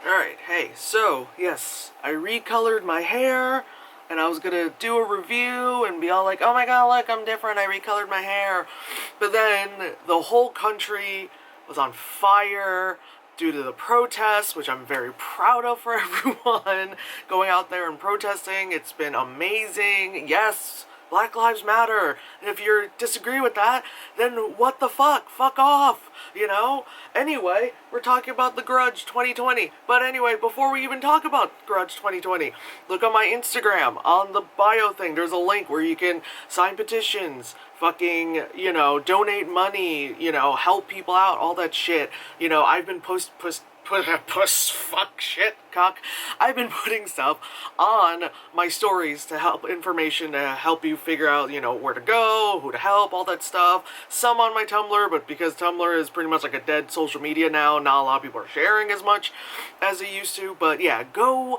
Alright, hey, so, yes, I recolored my hair, and I was gonna do a review and be all like, oh my god, look, I'm different, I recolored my hair. But then, the whole country was on fire due to the protests, which I'm very proud of for everyone going out there and protesting. It's been amazing. Yes, Black Lives Matter. And if you disagree with that, then what the fuck? Fuck off, you know? Anyway, we're talking about the Grudge 2020. But anyway, before we even talk about Grudge 2020, look on my Instagram. On the bio thing, there's a link where you can sign petitions, fucking, donate money, help people out, all that shit. I've been I've been putting stuff on my stories to help information to help you figure out, where to go, who to help, all that stuff. Some on my Tumblr, but because Tumblr is pretty much like a dead social media now, not a lot of people are sharing as much as they used to. But yeah, go,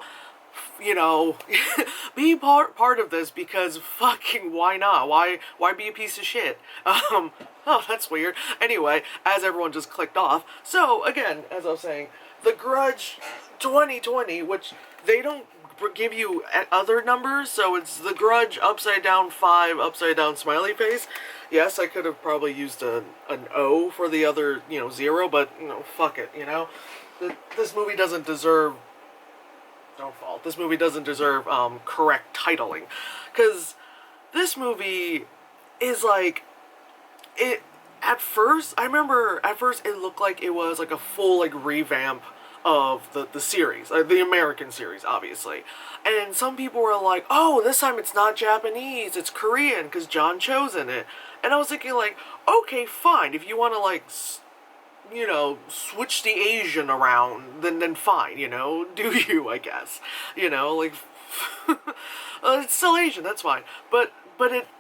be part of this, because fucking why not? Why be a piece of shit? Oh, that's weird. Anyway, as everyone just clicked off. So, again, as I was saying, the Grudge 2020, which they don't give you other numbers, so it's the Grudge upside down 5 upside down smiley face. Yes, I could have probably used an O for the other, 0, but, fuck it, This movie doesn't deserve... Don't fall. This movie doesn't deserve, correct titling. Because this movie is like... I remember at first it looked like it was like a full like revamp of the series, the American series, obviously. And some people were like, oh, this time it's not Japanese, it's Korean, because John Cho's in it. And I was thinking like, okay, fine, if you want to like, switch the Asian around, then fine, do you, I guess. Like, it's still Asian, that's fine. But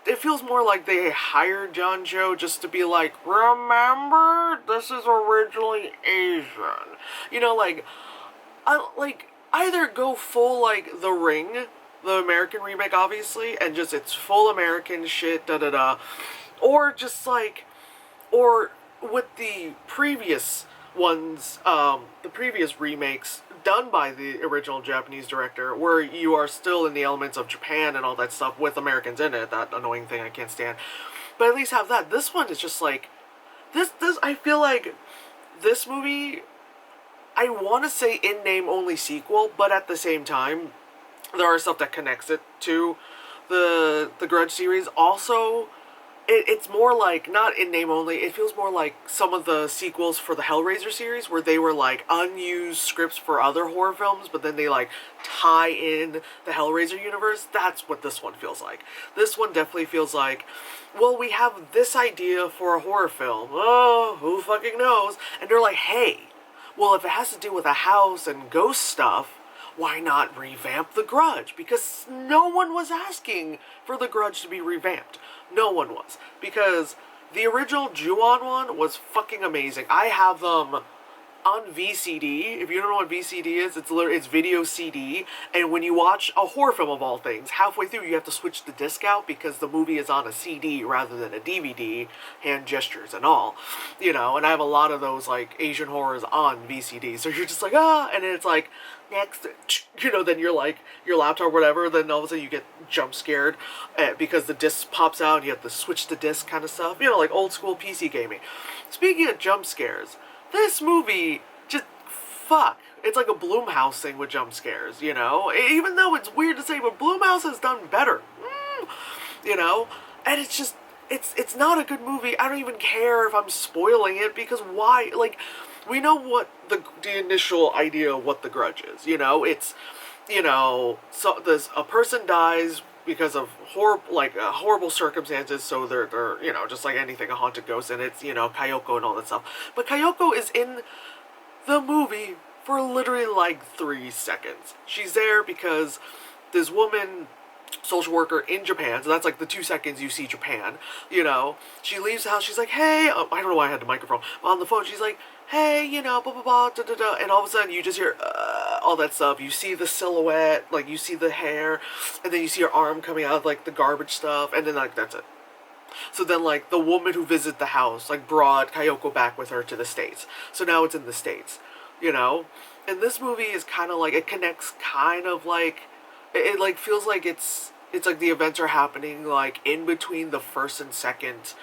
it feels more like they hired John Cho just to be like, remember, this is originally Asian. Either go full, like, The Ring, the American remake, obviously, and just, it's full American shit, da-da-da, or just, like, or with the previous ones, the previous remakes done by the original Japanese director, where you are still in the elements of Japan and all that stuff with Americans in it, that annoying thing I can't stand. But at least have that. This one is just like, I feel like this movie, I want to say in-name only sequel, but at the same time, there are stuff that connects it to the Grudge series. Also, it's more like, not in name only, it feels more like some of the sequels for the Hellraiser series, where they were like unused scripts for other horror films, but then they like tie in the Hellraiser universe. That's what this one feels like. This one definitely feels like, well, we have this idea for a horror film. Oh, who fucking knows? And they're like, hey, well, if it has to do with a house and ghost stuff, why not revamp The Grudge? Because no one was asking for The Grudge to be revamped. No one was. Because the original Ju-on one was fucking amazing. I have them on VCD. If you don't know what VCD is, it's video CD. And when you watch a horror film of all things, halfway through you have to switch the disc out because the movie is on a CD rather than a DVD, hand gestures and all. And I have a lot of those like Asian horrors on VCD. So you're just like, and then it's like, next, then you're like, your laptop or whatever, then all of a sudden you get jump scared because the disc pops out and you have to switch the disc kind of stuff. Like old school PC gaming. Speaking of jump scares, this movie, just, fuck. It's like a Blumhouse thing with jump scares, Even though it's weird to say, but Blumhouse has done better. And it's just, it's not a good movie. I don't even care if I'm spoiling it, because why? Like, we know what the initial idea of what The Grudge is, It's, so there's a person dies because of horrible circumstances, so they're just like anything, a haunted ghost, and it's, Kayoko and all that stuff. But Kayoko is in the movie for literally like 3 seconds. She's there because this woman, social worker in Japan, so that's like the 2 seconds you see Japan, she leaves the house, she's like, hey, I don't know why I had the microphone, but on the phone, she's like, hey, blah, blah, blah, da, da, da, and all of a sudden you just hear, all that stuff. You see the silhouette, like, you see the hair, and then you see her arm coming out of, like, the garbage stuff, and then, like, that's it. So then, like, the woman who visited the house, like, brought Kayoko back with her to the States. So now it's in the States. you know? And this movie is kind of like, it connects kind of like, it like feels like it's like the events are happening like in between the first and second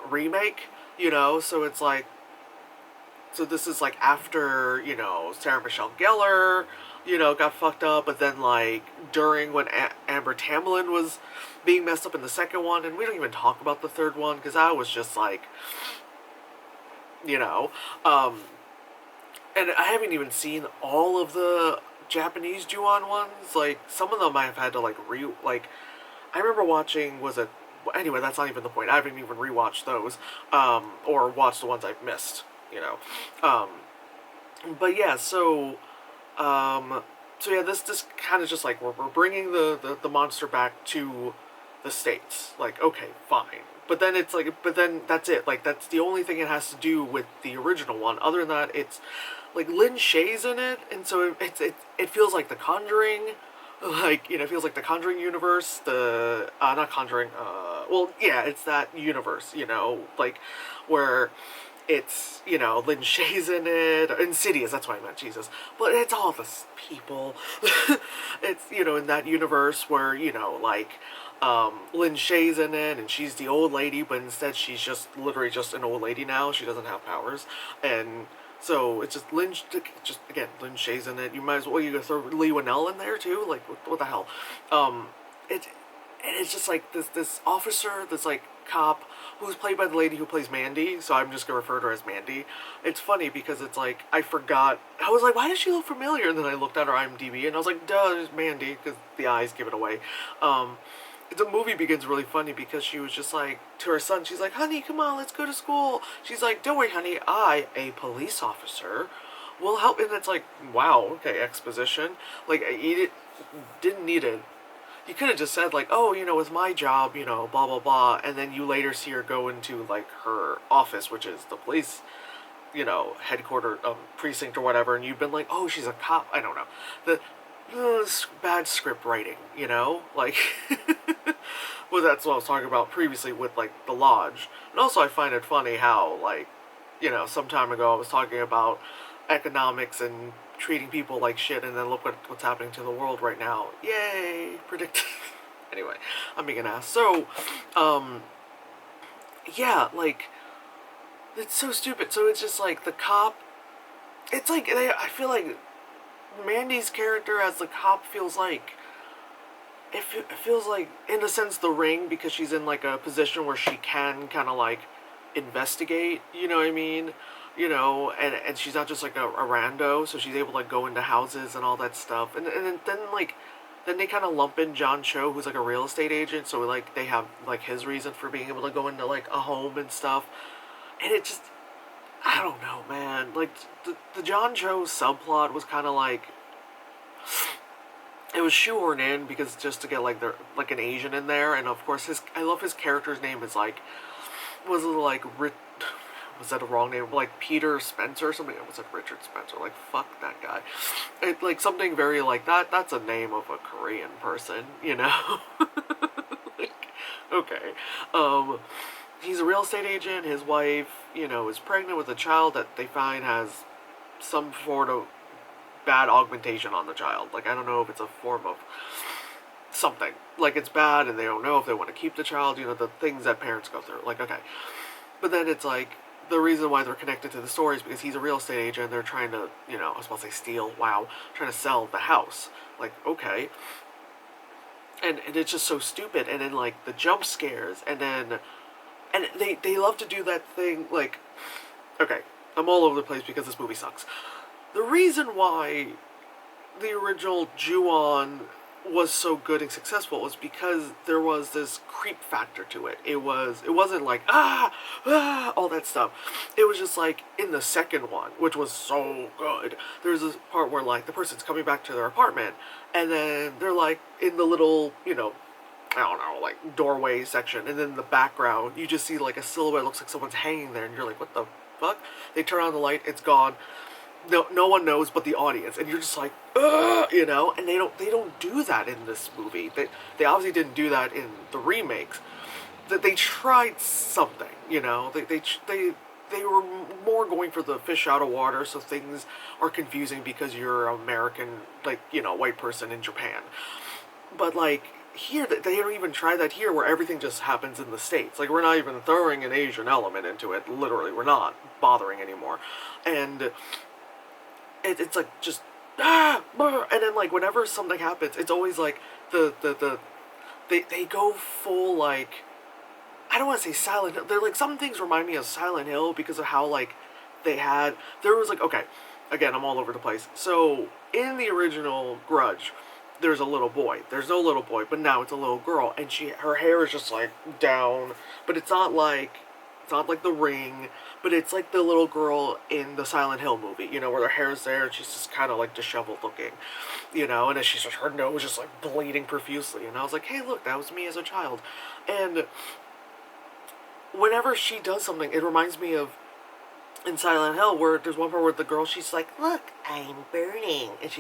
remake, you know? So it's like, so this is like after, you know, Sarah Michelle Gellar, you know, got fucked up, but then like during when Amber Tamblyn was being messed up in the second one, and we don't even talk about the third one because I was just like, you know, um, and I haven't even seen all of the Japanese Ju-on ones. Like some of them I've had to like like. I remember watching, was it? Anyway, that's not even the point. I haven't even rewatched those, or watched the ones I've missed. You know, um, but yeah. So yeah, this kind of just like we're bringing the monster back to the States. Like, okay, fine. But then it's like, but then that's it. Like, that's the only thing it has to do with the original one. Other than that, it's like Lin Shaye's in it, and so it feels like The Conjuring, like, you know, it feels like the Conjuring universe. The not Conjuring. Well, yeah, it's that universe. You know, like where it's, you know, Lin Shaye's in it, Insidious, that's what I meant, Jesus. But it's all the people. It's, you know, in that universe where, you know, like, Lin Shaye's in it, and she's the old lady, but instead she's just, literally just an old lady now, she doesn't have powers, and so it's just again, Lin Shaye's in it, you might as well, you could throw Lee Winnell in there too, like, what the hell, it, and it's just like this officer, this like cop who's played by the lady who plays Mandy, so I'm just gonna refer to her as Mandy. It's funny because it's like I forgot. I was like, why does she look familiar? And then I looked at her IMDb and I was like, duh, it's Mandy, because the eyes give it away. The movie begins really funny because she was just like to her son. She's like, honey, come on, let's go to school. She's like, don't worry, honey, a police officer, will help. And it's like, wow, okay, exposition. Like, didn't need it. You could have just said like, oh, you know, with my job, you know, blah blah blah, and then you later see her go into like her office, which is the police, you know, headquarter precinct or whatever, and you've been like, oh, she's a cop. I don't know, bad script writing, you know, like. Well, that's what I was talking about previously with like The Lodge, and also I find it funny how like, you know, some time ago I was talking about economics and treating people like shit, and then look what's happening to the world right now. Yay, predict. Anyway, I'm being an ass. So, yeah, like it's so stupid. So it's just like the cop. It's like I feel like Mandy's character as the cop feels like it feels like in a sense The Ring, because she's in like a position where she can kind of like investigate. You know what I mean? You know, and she's not just like a rando, so she's able to like go into houses and all that stuff. And then like, then they kind of lump in John Cho, who's like a real estate agent, so like they have like his reason for being able to go into like a home and stuff. And it just, I don't know, man. Like the John Cho subplot was kind of like, it was shoehorned in because just to get like like an Asian in there, and of course I love his character's name is like, was it like was that a wrong name? Like Peter Spencer or something? Was it Richard Spencer? Like, fuck that guy. It, like, something very like that. That's a name of a Korean person, you know? Like, okay. He's a real estate agent. His wife, you know, is pregnant with a child that they find has some sort of bad augmentation on the child. Like, I don't know if it's a form of something. Like, it's bad and they don't know if they want to keep the child. You know, the things that parents go through. Like, okay. But then it's like, the reason why they're connected to the story is because he's a real estate agent and they're trying to, you know, I was about to say steal, wow, trying to sell the house. Like, okay. And it's just so stupid. And then, like, the jump scares, and then, and they love to do that thing, like, okay, I'm all over the place because this movie sucks. The reason why the original Ju-on was so good and successful was because there was this creep factor to it. It wasn't like all that stuff. It was just like in the second one, which was so good. There's this part where like the person's coming back to their apartment, and then they're like in the little, you know, I don't know, like doorway section, and then in the background you just see like a silhouette, looks like someone's hanging there, and you're like, what the fuck? They turn on the light, it's gone. No one knows but the audience, and you're just like, ugh, you know. And they don't do that in this movie. They obviously didn't do that in the remakes. That they tried something, you know. They they were more going for the fish out of water, so things are confusing because you're an American, like, you know, white person in Japan. But like here, they don't even try that here, where everything just happens in the States. Like, we're not even throwing an Asian element into it. Literally, we're not bothering anymore. And it's like just and then like whenever something happens, it's always like they go full, like, I don't want to say Silent Hill. They're like, some things remind me of Silent Hill because of how, like, there was like, okay, again, I'm all over the place. So in the original Grudge, there's a little boy. There's no little boy, but now it's a little girl, and her hair is just like down, but it's not like The Ring, but it's like the little girl in the Silent Hill movie, you know, where her hair's there and she's just kind of like disheveled looking, you know, and then she's just, her nose just like bleeding profusely, and I was like, hey, look, that was me as a child. And whenever she does something, it reminds me of in Silent Hill, where there's one part where the girl, she's like, look, I'm burning, and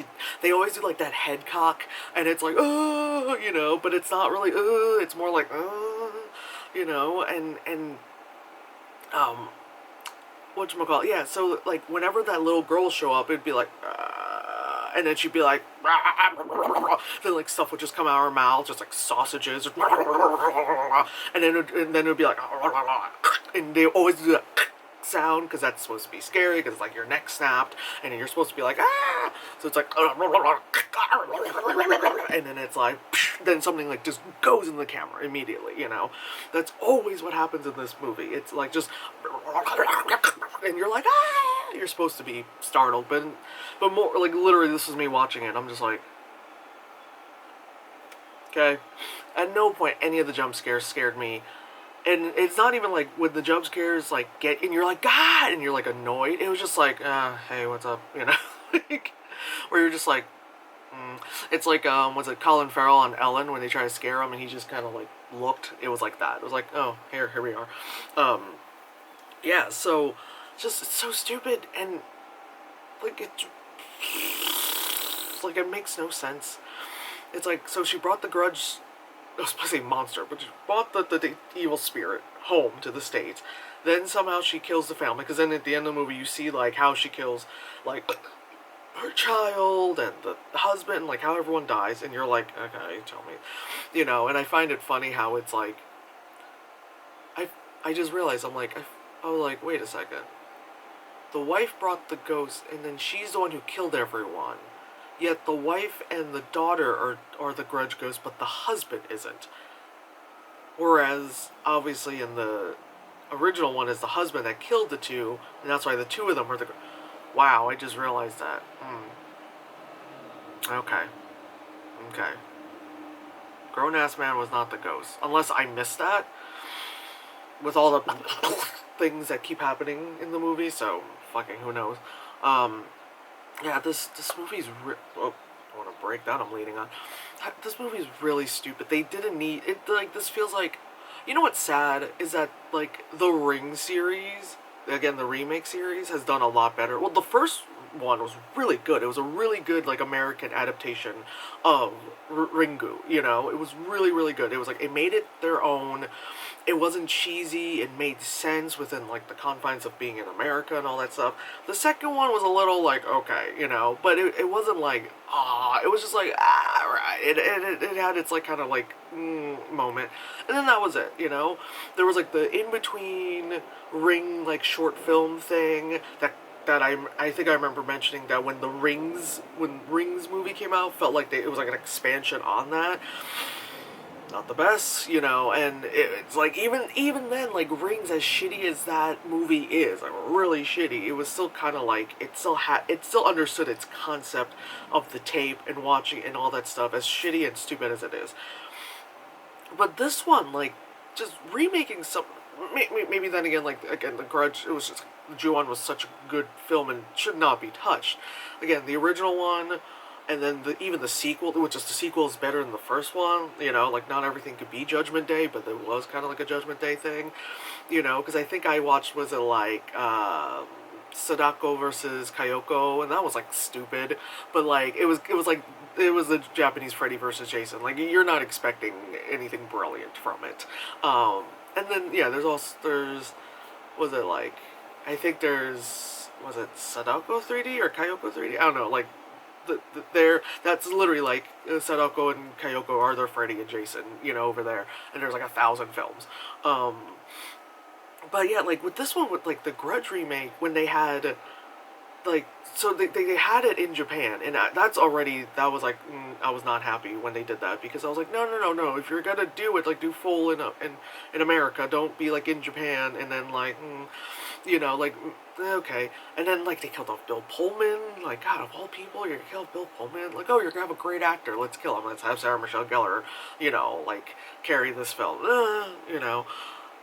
they always do like that head cock, and it's like, oh, you know, but it's not really, it's more like, you know, and whatchamacallit, yeah, so like whenever that little girl show up, it'd be like, and then she'd be like, then like stuff would just come out of her mouth, just like sausages, and then it would be like, and they always do that sound because that's supposed to be scary, because it's like your neck snapped and then you're supposed to be like, ah, so it's like, and then it's like, then something like just goes in the camera immediately, you know. That's always what happens in this movie. It's like just, and you're like, ah, you're supposed to be startled, but more like, literally, this is me watching it, I'm just like, okay. At no point any of the jump scares scared me. And it's not even like when the jump scares like get, and you're like, God, and you're like annoyed. It was just like, hey, what's up, you know, like, where you're just like, it's like, was it Colin Farrell on Ellen when they try to scare him and he just kind of like looked. It was like that. It was like, oh, here we are. Yeah. So just, it's so stupid, and like it's like, it makes no sense. It's like, so she brought the Grudge, I was supposed to say monster, but she brought the evil spirit home to the States. Then somehow she kills the family, because then at the end of the movie you see like how she kills like her child and the husband, like how everyone dies, and you're like, okay, tell me, you know. And I find it funny how it's like, I just realized, I'm like, I was like, wait a second, the wife brought the ghost, and then she's the one who killed everyone. Yet the wife and the daughter are the Grudge ghosts, but the husband isn't. Whereas, obviously, in the original one, is the husband that killed the two, and that's why the two of them are the... Wow, I just realized that. Okay. Okay. Grown-ass man was not the ghost. Unless I missed that. With all the things that keep happening in the movie, so fucking who knows. Yeah, this movie's oh, I want to break that, I'm leaning on. This movie's really stupid. They didn't need it. Like, this feels like, you know what's sad is that like the Ring series, again the remake series, has done a lot better. Well, the first one was really good. It was a really good like American adaptation of Ringu. You know, it was really, really good. It was like, it made it their own. It wasn't cheesy. It made sense within like the confines of being in America and all that stuff. The second one was a little like, okay, you know, but it wasn't like, it was just like, right. It had its like kind of like moment, and then that was it. You know, there was like the in between Ring like short film thing that I think I remember mentioning that when Rings movie came out, felt like it was like an expansion on that. Not the best, you know, and it's like, even then, like, Rings, as shitty as that movie is, like, really shitty, it was still kind of like, it still understood its concept of the tape and watching and all that stuff, as shitty and stupid as it is. But this one, like, just remaking some, maybe then again, like, again, The Grudge, it was just, Ju-on was such a good film and should not be touched. Again, the original one, and then even the sequel, which is the sequel, is better than the first one, you know, like, not everything could be Judgment Day, but it was kind of like a Judgment Day thing, you know, because I think I watched, was it like, Sadako versus Kayoko, and that was, like, stupid, but, like, it was the Japanese Freddy versus Jason, like, you're not expecting anything brilliant from it, and then, yeah, was it like, I think there's, was it Sadako 3D or Kyoko 3D? I don't know, like, there, that's literally like Sadako and Kyoko are their Freddy and Jason, you know, over there, and there's like 1,000 films. Um, but yeah, like with this one, with like the Grudge remake, when they had like, so they had it in Japan, and that's already, that was like, I was not happy when they did that, because I was like, no, no, no, no, if you're gonna do it, like, do full in America, don't be like in Japan, and then like, you know, like, okay, and then like they killed off Bill Pullman, like, God, of all people, you're gonna kill Bill Pullman, like, oh, you're gonna have a great actor, let's kill him, let's have Sarah Michelle Gellar, you know, like, carry this film, you know.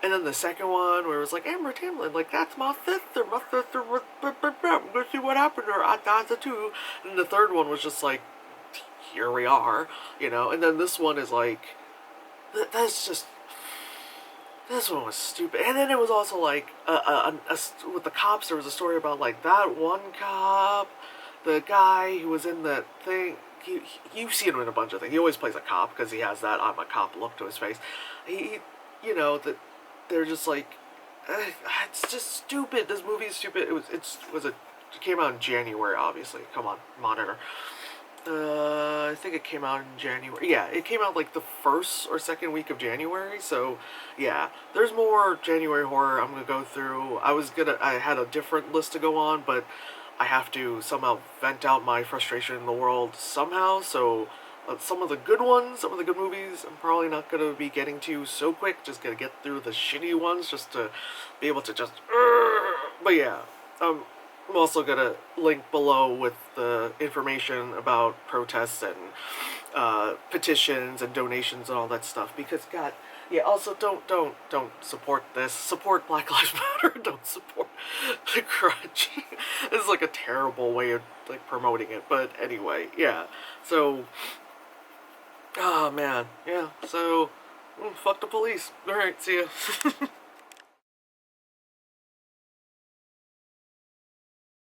And then the second one, where it was like, Amber Tamlin, like, that's my sister, I'm gonna see what happened to her, I died too. And the third one was just like, here we are, you know. And then this one is like, that's just, this one was stupid. And then it was also like, with the cops, there was a story about like that one cop, the guy who was in that thing. You've seen him in a bunch of things. He always plays a cop because he has that I'm a cop look to his face. He you know, that they're just like, it's just stupid. This movie is stupid. It came out in January, obviously. Come on, monitor. I think it came out in January. Yeah, it came out like the first or second week of January. So, yeah, there's more January horror I'm gonna go through. I had a different list to go on, but I have to somehow vent out my frustration in the world somehow. So, some of the good ones, some of the good movies, I'm probably not gonna be getting to so quick. Just gonna get through the shitty ones just to be able to just. But yeah, I'm also gonna link below with the information about protests and petitions and donations and all that stuff, because God, yeah. Also, don't support this. Support Black Lives Matter. Don't support the Grudge. This is like a terrible way of like promoting it. But anyway, yeah. So, oh man, yeah. So, fuck the police. All right, see ya.